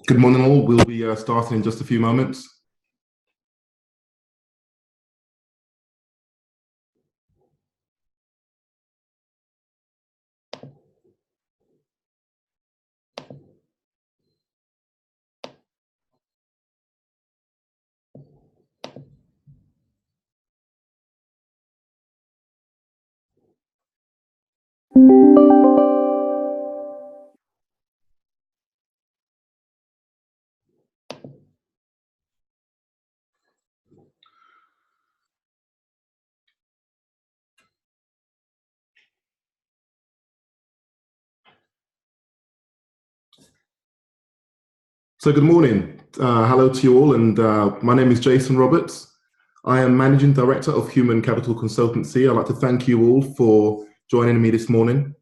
Good morning all. We'll be starting in just a few moments. So good morning. Hello to you all, and my name is Jason Roberts. I am Managing Director of Human Capital Consultancy. I'd like to thank you all for joining me this morning.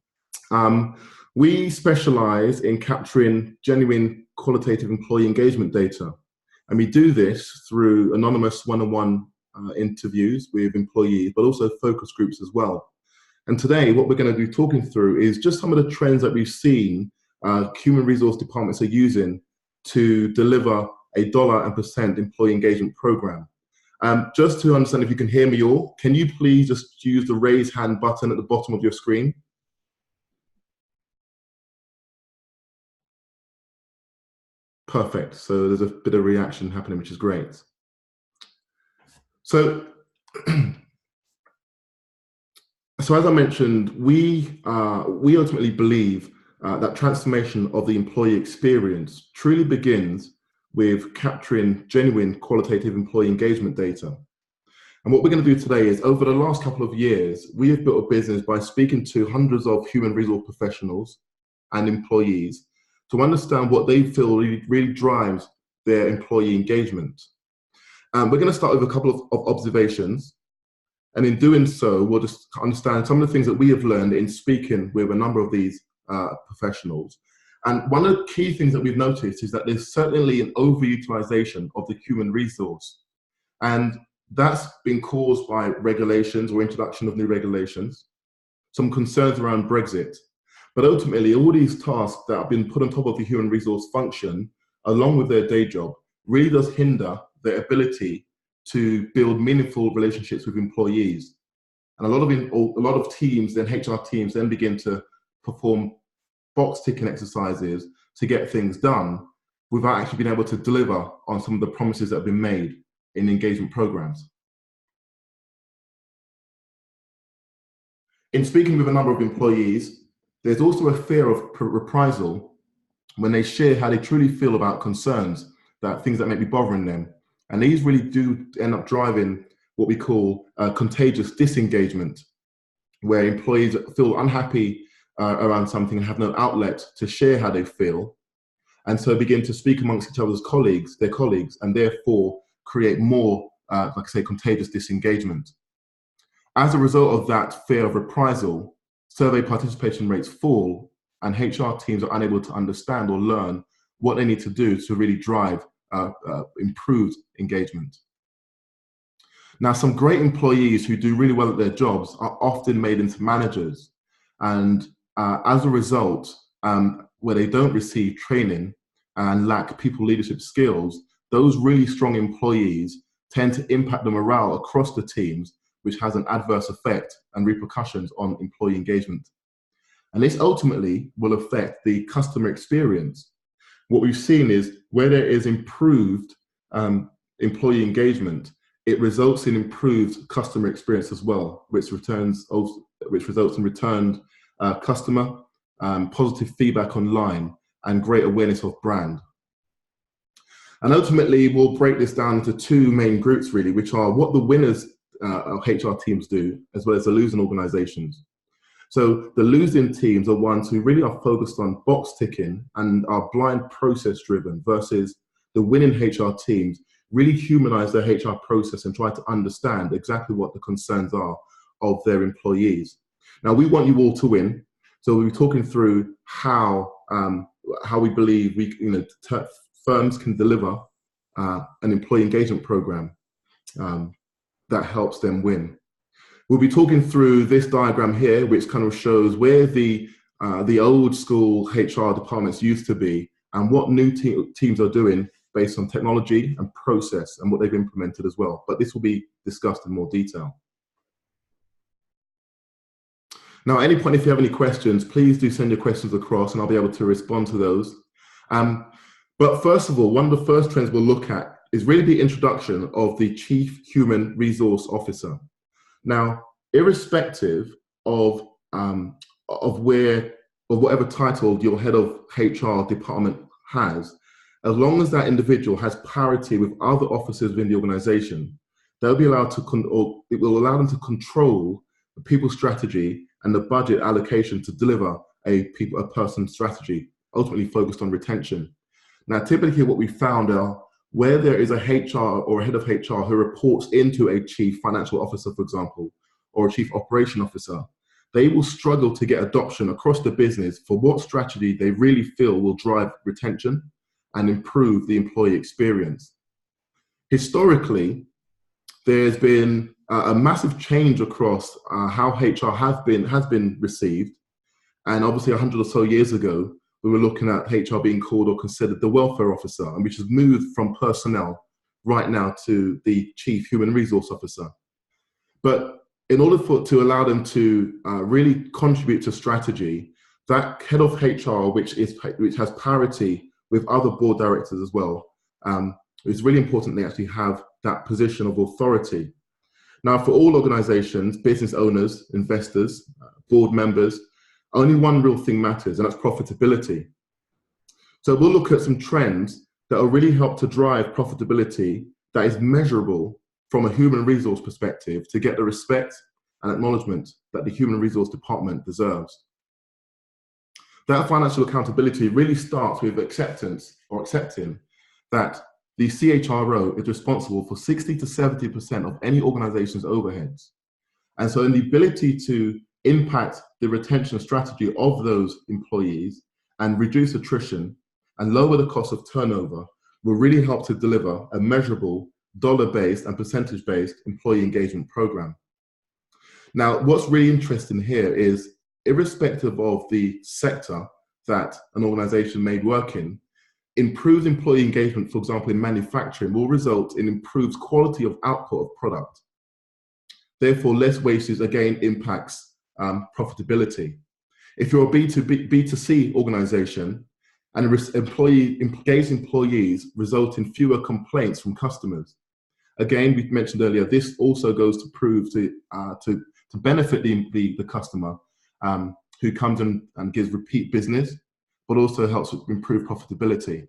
We specialize in capturing genuine qualitative employee engagement data, and we do this through anonymous one-on-one interviews with employees, but also focus groups as well. And today, what we're going to be talking through is just some of the trends that we've seen human resource departments are using to deliver a dollar and percent employee engagement program. Just to understand if you can hear me all, can you please just use the raise hand button at the bottom of your screen? Perfect. So there's a bit of reaction happening, which is great. So, as I mentioned, we ultimately believe that transformation of the employee experience truly begins with capturing genuine qualitative employee engagement data. And what we're going to do today is, over the last couple of years, we have built a business by speaking to hundreds of human resource professionals and employees to understand what they feel really drives their employee engagement. We're going to start with a couple of observations. And in doing so, we'll just understand some of the things that we have learned in speaking with a number of these professionals. And one of the key things that we've noticed is that there's certainly an overutilization of the human resource. And that's been caused by regulations or introduction of new regulations, some concerns around Brexit. But ultimately, all these tasks that have been put on top of the human resource function, along with their day job, really does hinder their ability to build meaningful relationships with employees. And a lot of teams, then HR teams, then begin to perform box ticking exercises to get things done without actually being able to deliver on some of the promises that have been made in engagement programs. In speaking with a number of employees, there's also a fear of reprisal when they share how they truly feel about concerns, that things that may be bothering them. And these really do end up driving what we call contagious disengagement, where employees feel unhappy around something and have no outlet to share how they feel, and so begin to speak amongst each other's colleagues, and therefore create more, like I say, contagious disengagement. As a result of that fear of reprisal, survey participation rates fall, and HR teams are unable to understand or learn what they need to do to really drive improved engagement. Now, some great employees who do really well at their jobs are often made into managers, and as a result, where they don't receive training and lack people leadership skills, those really strong employees tend to impact the morale across the teams, which has an adverse effect and repercussions on employee engagement. And this ultimately will affect the customer experience. What we've seen is where there is improved employee engagement, it results in improved customer experience as well, which results in returned customer, positive feedback online, and great awareness of brand. And ultimately, we'll break this down into two main groups, really, which are what the winners of HR teams do, as well as the losing organizations. So the losing teams are ones who really are focused on box ticking and are blind process driven, versus the winning HR teams really humanize their HR process and try to understand exactly what the concerns are of their employees. Now, we want you all to win. So we'll be talking through how we believe firms can deliver an employee engagement program that helps them win. We'll be talking through this diagram here, which kind of shows where the old school HR departments used to be, and what new teams are doing based on technology and process and what they've implemented as well. But this will be discussed in more detail. Now, at any point, if you have any questions, please do send your questions across and I'll be able to respond to those. But first of all, one of the first trends we'll look at is really the introduction of the Chief Human Resource Officer. Now, irrespective of whatever title your head of HR department has, as long as that individual has parity with other officers within the organization, they'll be allowed to, it will allow them to control the people strategy and the budget allocation to deliver a person strategy, ultimately focused on retention. Now, typically what we found are where there is a HR or a head of HR who reports into a chief financial officer, for example, or a chief operation officer, they will struggle to get adoption across the business for what strategy they really feel will drive retention and improve the employee experience. Historically, there's been a massive change across how HR has been received. And obviously 100 or so years ago, we were looking at HR being called or considered the welfare officer, and which has moved from personnel right now to the Chief Human Resource Officer. But in order to allow them to really contribute to strategy, that head of HR, which has parity with other board directors as well, it's really important they actually have that position of authority. Now, for all organizations, business owners, investors, board members, only one real thing matters, and that's profitability. So we'll look at some trends that will really help to drive profitability that is measurable from a human resource perspective to get the respect and acknowledgement that the human resource department deserves. That financial accountability really starts with acceptance or accepting that the CHRO is responsible for 60 to 70% of any organization's overheads. And so in the ability to impact the retention strategy of those employees and reduce attrition and lower the cost of turnover will really help to deliver a measurable dollar-based and percentage-based employee engagement program. Now, what's really interesting here is irrespective of the sector that an organization may work in, improved employee engagement, for example, in manufacturing, will result in improved quality of output of product. Therefore, less wastage again impacts profitability. If you're a B2C organization and engaged employees result in fewer complaints from customers, again, we mentioned earlier, this also goes to prove to benefit the customer who comes and gives repeat business, but also helps improve profitability.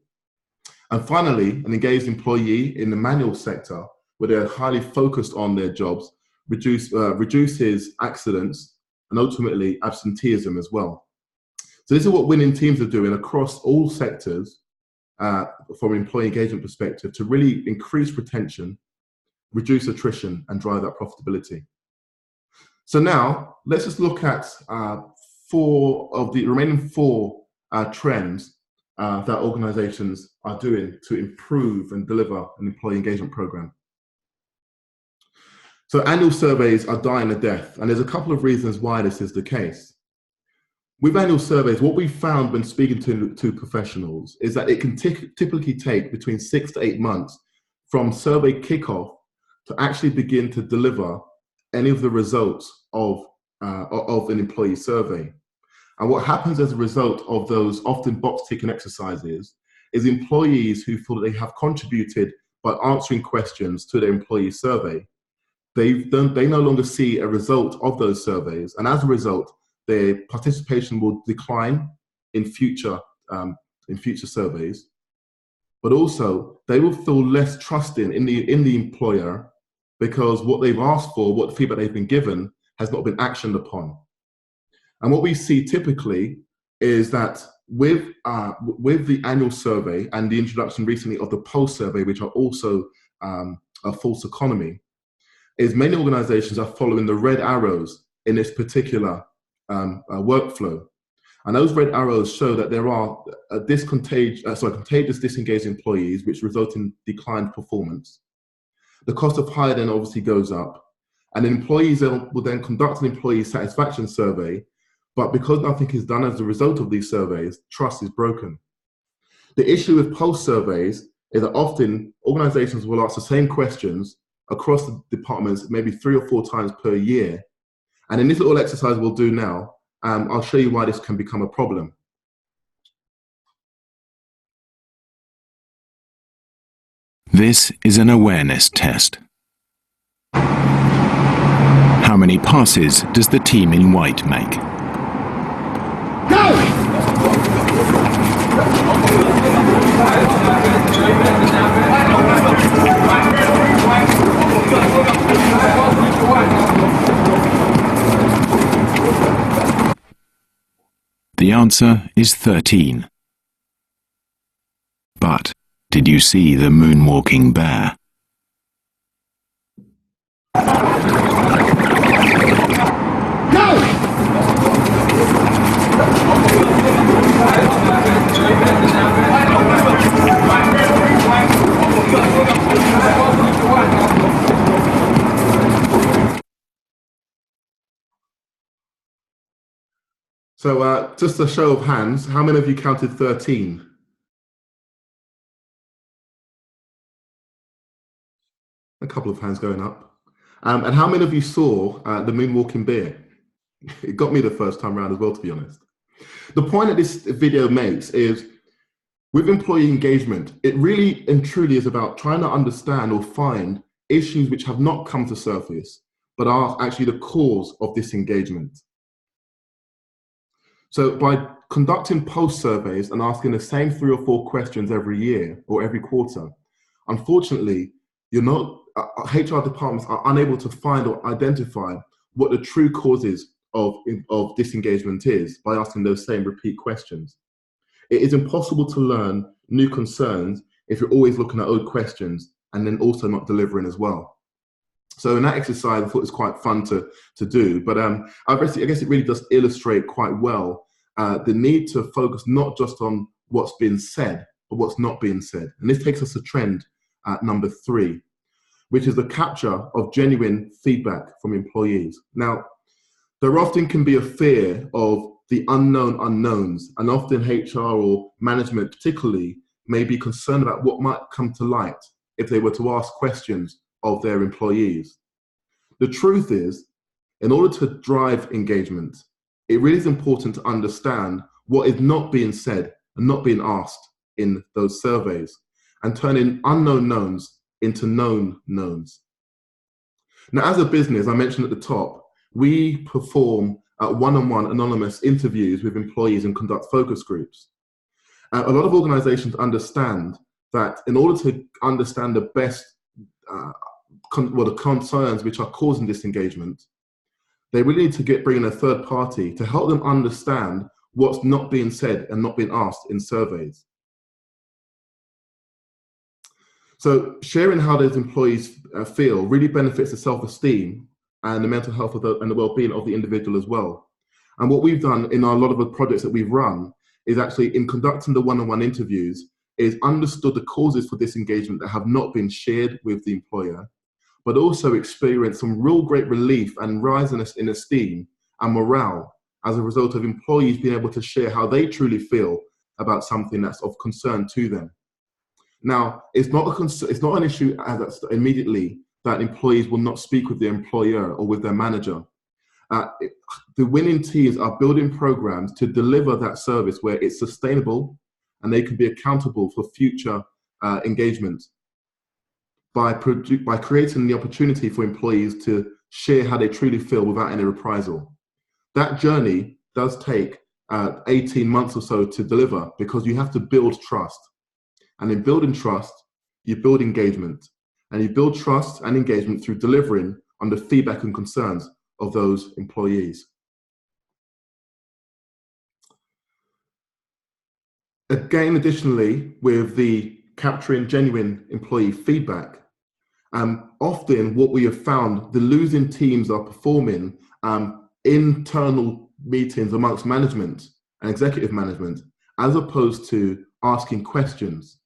And finally, an engaged employee in the manual sector, where they're highly focused on their jobs, reduces accidents and ultimately absenteeism as well. So this is what winning teams are doing across all sectors from an employee engagement perspective to really increase retention, reduce attrition, and drive that profitability. So now let's just look at 4 of the remaining 4 trends that organizations are doing to improve and deliver an employee engagement program. So annual surveys are dying a death, and there's a couple of reasons why this is the case. With annual surveys, what we found when speaking to professionals is that it can typically take between 6 to 8 months from survey kickoff to actually begin to deliver any of the results of an employee survey. And what happens as a result of those often box-ticking exercises is employees who feel that they have contributed by answering questions to their employee survey, they no longer see a result of those surveys, and as a result, their participation will decline in future surveys. But also, they will feel less trusting in the employer because what they've asked for, what feedback they've been given, has not been actioned upon. And what we see typically is that with the annual survey and the introduction recently of the pulse survey, which are also a false economy, is many organizations are following the red arrows in this particular workflow. And those red arrows show that there are contagious disengaged employees, which result in declined performance. The cost of hire then obviously goes up, and employees will then conduct an employee satisfaction survey, but because nothing is done as a result of these surveys, trust is broken. The issue with pulse surveys is that often organizations will ask the same questions across the departments maybe 3 or 4 times per year. And in this little exercise we'll do now, I'll show you why this can become a problem. This is an awareness test. How many passes does the team in white make? Go! The answer is 13. But did you see the moonwalking bear? So just a show of hands, how many of you counted 13? A couple of hands going up. And how many of you saw the moonwalking bear? It got me the first time around as well, to be honest. The point that this video makes is, with employee engagement, it really and truly is about trying to understand or find issues which have not come to surface, but are actually the cause of disengagement. So by conducting pulse surveys and asking the same 3 or 4 questions every year or every quarter, unfortunately, HR departments are unable to find or identify what the true causes of disengagement is by asking those same repeat questions. It is impossible to learn new concerns if you're always looking at old questions and then also not delivering as well. So in that exercise, I thought it was quite fun to do, but I guess it really does illustrate quite well the need to focus not just on what's been said, but what's not being said. And this takes us to trend number 3, which is the capture of genuine feedback from employees. Now, there often can be a fear of the unknown unknowns, and often HR or management particularly may be concerned about what might come to light if they were to ask questions of their employees. The truth is, in order to drive engagement, it really is important to understand what is not being said and not being asked in those surveys, and turning unknown knowns into known knowns. Now, as a business, I mentioned at the top, we perform one-on-one anonymous interviews with employees and conduct focus groups. A lot of organizations understand that in order to understand the best, the concerns which are causing disengagement, they really need to bring in a third party to help them understand what's not being said and not being asked in surveys. So sharing how those employees feel really benefits the self-esteem and the mental health and the well-being of the individual as well. And what we've done in a lot of the projects that we've run is actually, in conducting the one-on-one interviews, is understood the causes for disengagement that have not been shared with the employer, but also experienced some real great relief and rise in esteem and morale as a result of employees being able to share how they truly feel about something that's of concern to them. Now, it's not an issue immediately that employees will not speak with their employer or with their manager. The winning teams are building programs to deliver that service where it's sustainable and they can be accountable for future engagement by creating the opportunity for employees to share how they truly feel without any reprisal. That journey does take 18 months or so to deliver, because you have to build trust. And in building trust, you build engagement. And you build trust and engagement through delivering on the feedback and concerns of those employees. Again, additionally, with the capturing genuine employee feedback, often what we have found, the losing teams are performing internal meetings amongst management and executive management, as opposed to asking questions.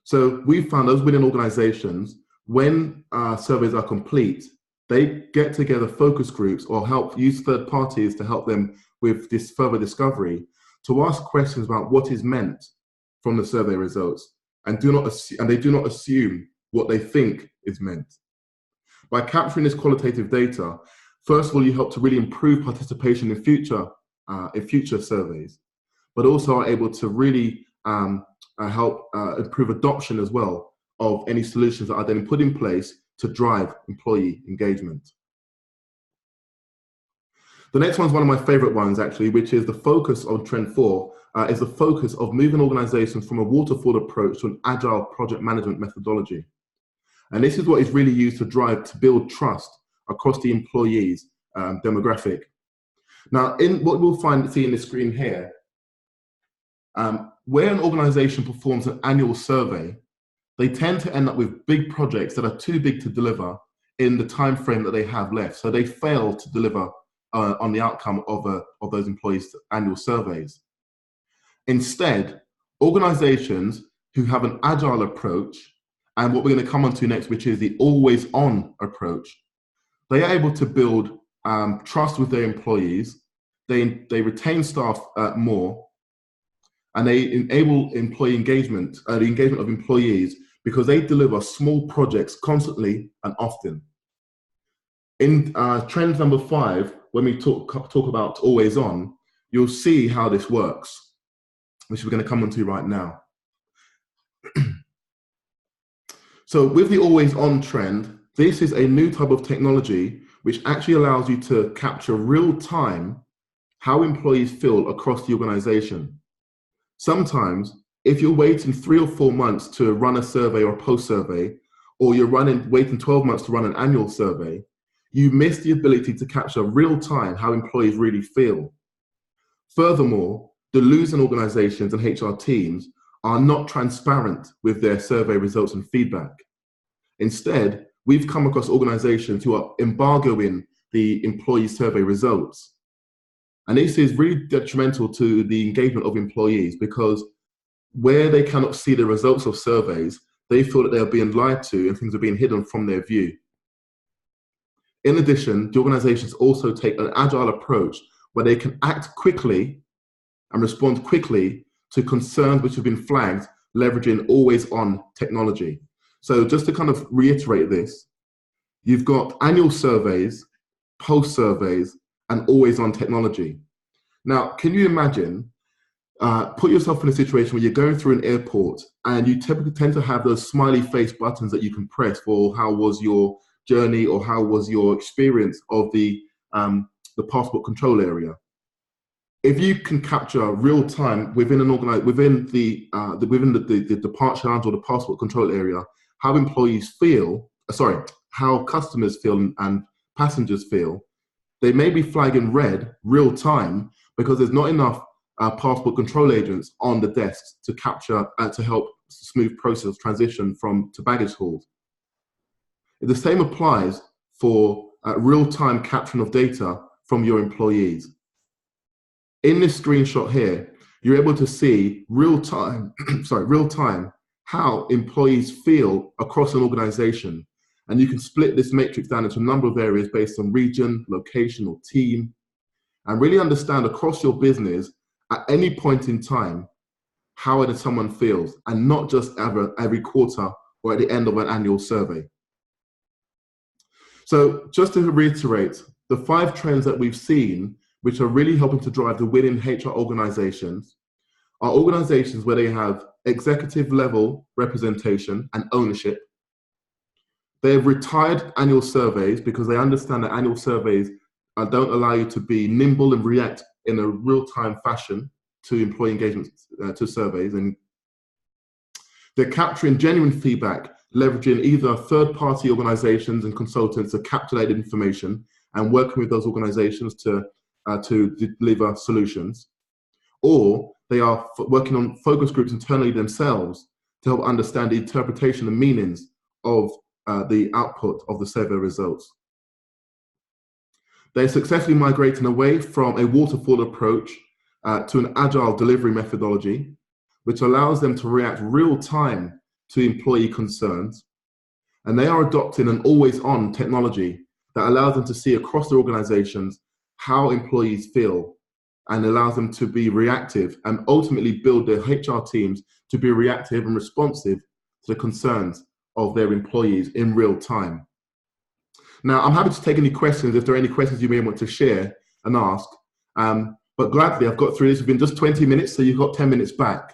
So we found those winning organizations, when surveys are complete, they get together focus groups or help use third parties to help them with this further discovery, to ask questions about what is meant from the survey results and they do not assume what they think is meant. By capturing this qualitative data, first of all, you help to really improve participation in future surveys, but also are able to really help improve adoption as well of any solutions that are then put in place to drive employee engagement. The next one is one of my favorite ones, actually, which is the focus on Trend 4, is the focus of moving organizations from a waterfall approach to an agile project management methodology. And this is what is really used to build trust across the employees' demographic. Now, in what we'll see in the screen here, where an organization performs an annual survey, they tend to end up with big projects that are too big to deliver in the time frame that they have left. So they fail to deliver on the outcome of those employees' annual surveys. Instead, organizations who have an agile approach, and what we're going to come on to next, which is the always-on approach, they are able to build trust with their employees, they retain staff more, and they enable employee engagement, the engagement of employees, because they deliver small projects constantly and often. In trend number 5, when we talk about always on, you'll see how this works, which we're going to come onto right now. So with the always on trend, this is a new type of technology which actually allows you to capture real time how employees feel across the organization. Sometimes, if you're waiting 3 or 4 months to run a survey or a post survey, or you're waiting 12 months to run an annual survey, you miss the ability to capture real time how employees really feel. Furthermore, the losing organizations and HR teams are not transparent with their survey results and feedback. Instead, we've come across organizations who are embargoing the employee survey results. And this is really detrimental to the engagement of employees, because where they cannot see the results of surveys, they feel that they are being lied to and things are being hidden from their view. In addition, the organizations also take an agile approach where they can act quickly and respond quickly to concerns which have been flagged, leveraging always-on technology. So just to kind of reiterate this, you've got annual surveys, post surveys, and always-on technology. Now, can you imagine, put yourself in a situation where you're going through an airport and you typically tend to have those smiley face buttons that you can press for how was your journey or how was your experience of the passport control area. If you can capture real time within the departure lounge or the passport control area, how employees feel, how customers feel and passengers feel, they may be flagging red real time because there's not enough passport control agents on the desks to capture to help smooth process transition to baggage halls. The same applies for real-time capturing of data from your employees. In this screenshot here, you're able to see real-time how employees feel across an organization. And you can split this matrix down into a number of areas based on region, location, or team, and really understand across your business at any point in time how someone feels, and not just every quarter or at the end of an annual survey. So just to reiterate, the 5 trends that we've seen, which are really helping to drive the winning HR organizations, are organizations where they have executive level representation and ownership. They have retired annual surveys because they understand that annual surveys don't allow you to be nimble and react in a real-time fashion to employee engagement to surveys. And they're capturing genuine feedback, leveraging either third-party organizations and consultants to capture that information and working with those organizations to deliver solutions. Or they are working on focus groups internally themselves to help understand the interpretation and meanings of the output of the survey results. They're successfully migrating away from a waterfall approach to an agile delivery methodology, which allows them to react real time to employee concerns. And they are adopting an always-on technology that allows them to see across their organizations how employees feel and allows them to be reactive and ultimately build their HR teams to be reactive and responsive to the concerns of their employees in real time. Now, I'm happy to take any questions if there are any questions you may want to share and ask. But gladly, I've got through this within just 20 minutes, so you've got 10 minutes back.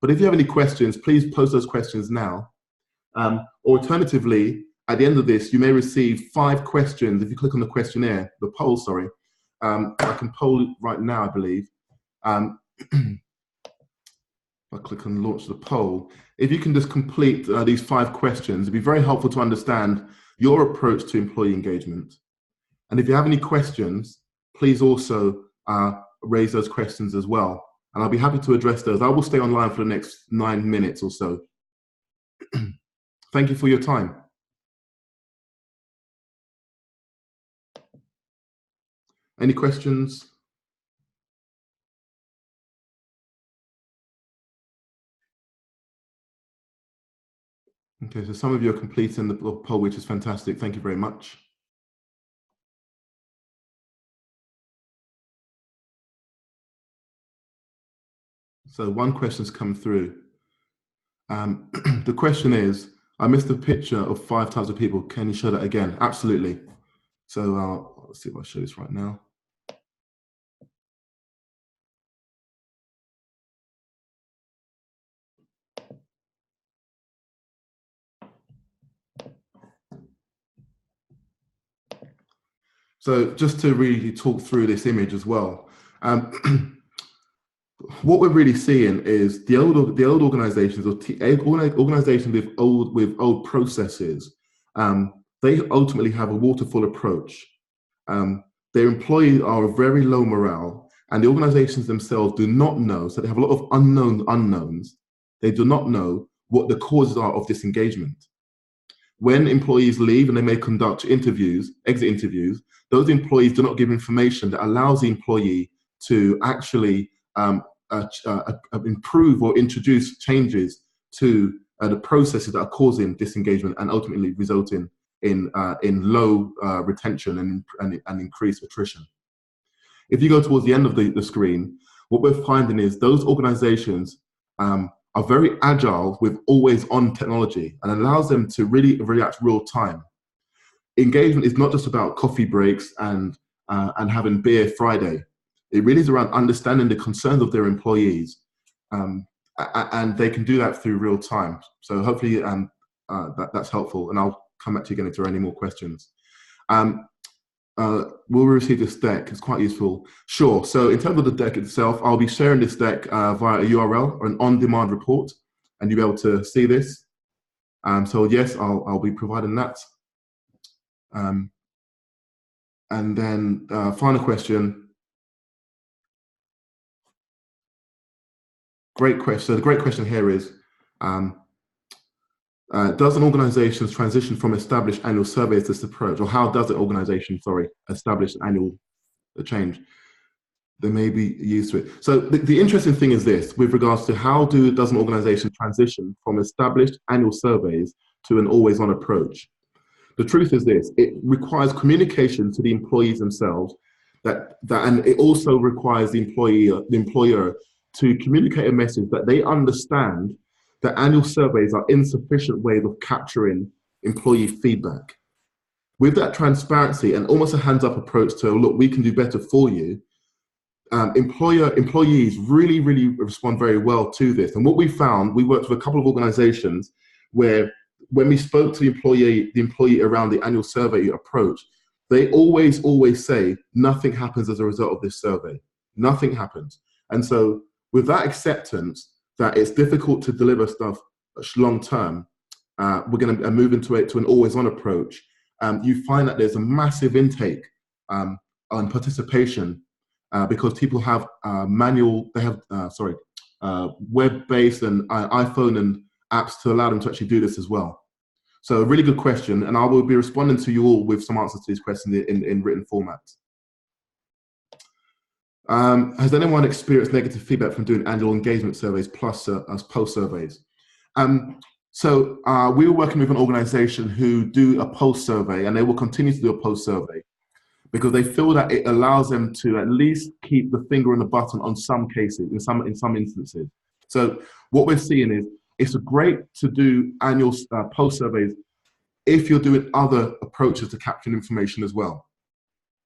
But if you have any questions, please post those questions now. Alternatively, at the end of this, you may receive 5 questions. If you click on the questionnaire, the poll, sorry, I can poll right now, I believe. I'll click on launch the poll. If you can just complete these 5 questions, it'd be very helpful to understand your approach to employee engagement. And if you have any questions, please also raise those questions as well. And I'll be happy to address those. I will stay online for the next 9 minutes or so. Thank you for your time. Any questions? Okay, so some of you are completing the poll, which is fantastic. Thank you very much. So one question's come through. The question is, I missed a picture of 5 types of people. Can you show that again? Absolutely. So let's see if I show this right now. So just to really talk through this image as well, what we're really seeing is the old organizations, or organizations with old processes, they ultimately have a waterfall approach. Their employees are very low morale, and the organizations themselves do not know, so they have a lot of unknowns. They do not know what the causes are of disengagement. When employees leave and they may conduct interviews, exit interviews, those employees do not give information that allows the employee to actually improve or introduce changes to the processes that are causing disengagement and ultimately resulting in low retention and increased attrition. If you go towards the end of the screen, what we're finding is those organizations are very agile with always-on technology and allows them to really react real time. Engagement is not just about coffee breaks and having beer Friday. It really is around understanding the concerns of their employees, and they can do that through real time. So hopefully that's helpful, and I'll come back to you again if there are any more questions. Will we receive this deck? It's quite useful. Sure. So in terms of the deck itself, I'll be sharing this deck via a URL or an on-demand report, and you'll be able to see this. So yes, I'll be providing that. And then final question. Great question. So the great question here is, does an organization transition from established annual surveys to this approach, or how does an organization, establish annual change? They may be used to it. So the interesting thing is this, with regards to how does an organization transition from established annual surveys to an always-on approach? The truth is this, it requires communication to the employees themselves, and it also requires the employer to communicate a message that they understand that annual surveys are insufficient ways of capturing employee feedback. With that transparency and almost a hands-up approach to, look, we can do better for you, employees really, really respond very well to this. And what we found, we worked with a couple of organizations where when we spoke to the employee around the annual survey approach, they always say, nothing happens as a result of this survey. Nothing happens. And so with that acceptance that it's difficult to deliver stuff long term, we're going to move into an always-on approach. You find that there's a massive intake on participation because people have web-based and iPhone and apps to allow them to actually do this as well. So a really good question, and I will be responding to you all with some answers to these questions in written format. Has anyone experienced negative feedback from doing annual engagement surveys plus post surveys? So we were working with an organization who do a post survey, and they will continue to do a post survey. because they feel that it allows them to at least keep the finger on the button on some cases, in some instances. So what we're seeing is it's great to do annual post surveys if you're doing other approaches to capturing information as well.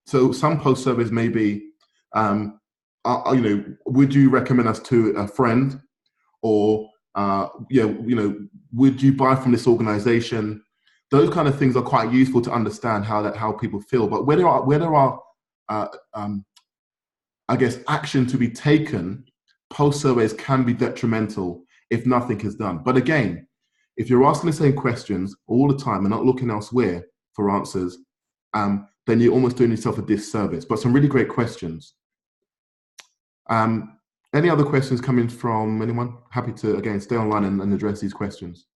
So some post surveys may be, would you recommend us to a friend, or would you buy from this organization? Those kind of things are quite useful to understand how people feel. But where there are I guess action to be taken, post surveys can be detrimental if nothing is done. But again, if you're asking the same questions all the time and not looking elsewhere for answers, then you're almost doing yourself a disservice. But some really great questions. Any other questions coming from anyone? Happy to, again, stay online and address these questions.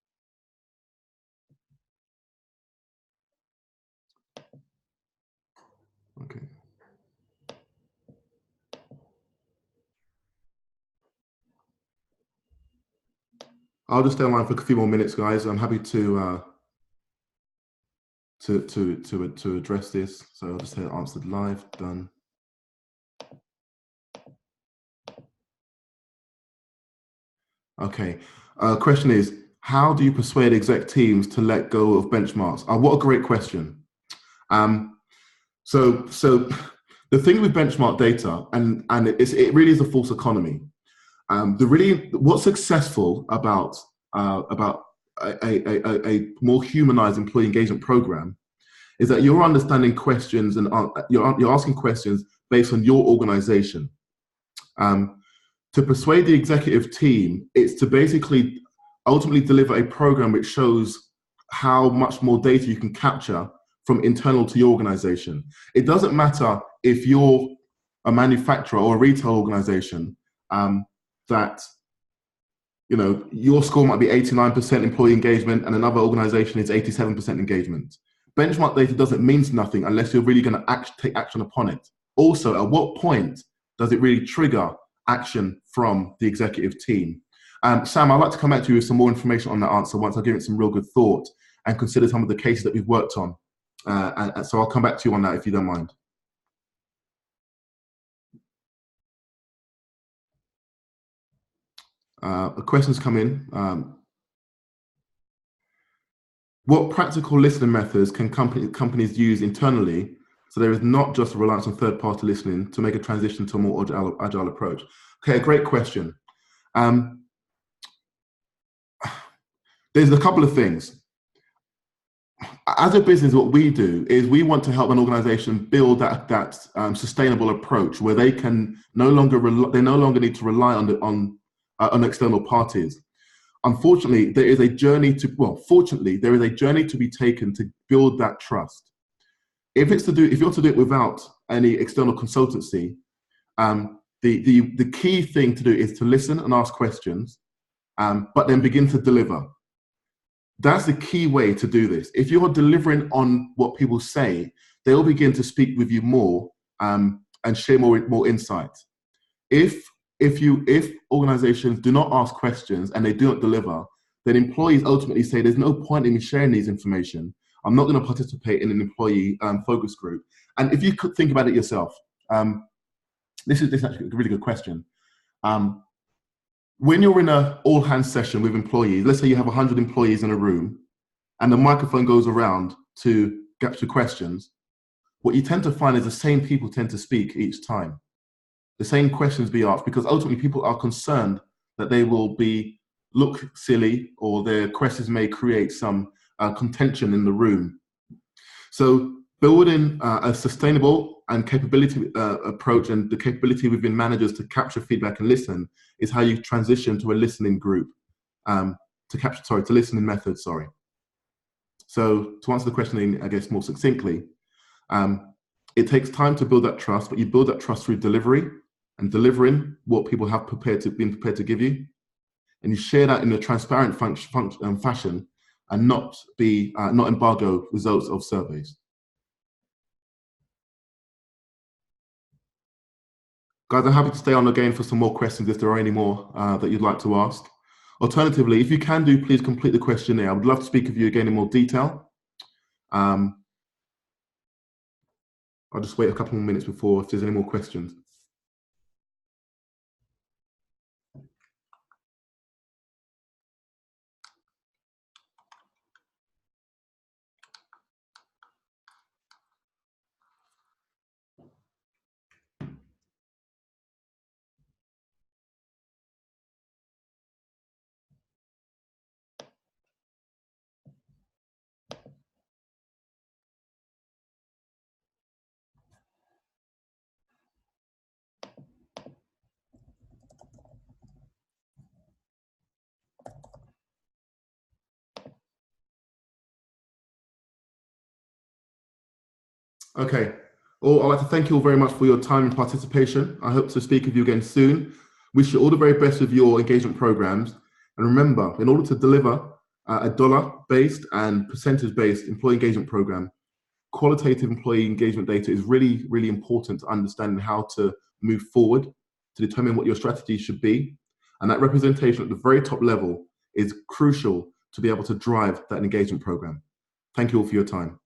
Okay. I'll just stay online for a few more minutes, guys. I'm happy to address this. So I'll just say answered live, done. Okay. Question is, how do you persuade exec teams to let go of benchmarks? What a great question. So the thing with benchmark data, and it really is a false economy. What's successful about a more humanized employee engagement program is that you're understanding questions and you're asking questions based on your organization. To persuade the executive team, it's to basically ultimately deliver a program which shows how much more data you can capture from internal to your organization. It doesn't matter if you're a manufacturer or a retail organization, that your score might be 89% employee engagement and another organization is 87% engagement. Benchmark data doesn't mean nothing unless you're really going to take action upon it. Also, at what point does it really trigger action from the executive team? Sam, I'd like to come back to you with some more information on that answer once I've given it some real good thought and consider some of the cases that we've worked on. And so I'll come back to you on that if you don't mind. Questions come in. What practical listening methods can companies use internally so there is not just a reliance on third-party listening to make a transition to a more agile approach? Okay, great question. There's a couple of things. As a business, what we do is we want to help an organization build that sustainable approach where they can no longer need to rely on external parties. Unfortunately, there is a journey fortunately, there is a journey to be taken to build that trust. If you're to do it without any external consultancy, the key thing to do is to listen and ask questions, but then begin to deliver. That's the key way to do this. If you're delivering on what people say, they'll begin to speak with you more and share more insights. If organizations do not ask questions and they do not deliver, then employees ultimately say, there's no point in me sharing these information. I'm not going to participate in an employee focus group. And if you could think about it yourself, this is actually a really good question. When you're in an all-hands session with employees, let's say you have 100 employees in a room and the microphone goes around to capture questions, what you tend to find is the same people tend to speak each time. The same questions be asked because ultimately people are concerned that they will look silly or their questions may create some contention in the room. So building a sustainable and capability approach and the capability within managers to capture feedback and listen is how you transition to a listening group, to listening method, sorry. So to answer the question, I guess more succinctly, it takes time to build that trust, but you build that trust through delivery and delivering what people have been prepared to give you. And you share that in a transparent fashion and not embargo results of surveys. Guys, I'm happy to stay on again for some more questions if there are any more that you'd like to ask. Alternatively, if you can do, please complete the questionnaire. I would love to speak with you again in more detail. I'll just wait a couple more minutes before if there's any more questions. Okay. Well, I'd like to thank you all very much for your time and participation. I hope to speak with you again soon. Wish you all the very best with your engagement programs. And remember, in order to deliver a dollar-based and percentage-based employee engagement program, qualitative employee engagement data is really, really important to understand how to move forward, to determine what your strategy should be. And that representation at the very top level is crucial to be able to drive that engagement program. Thank you all for your time.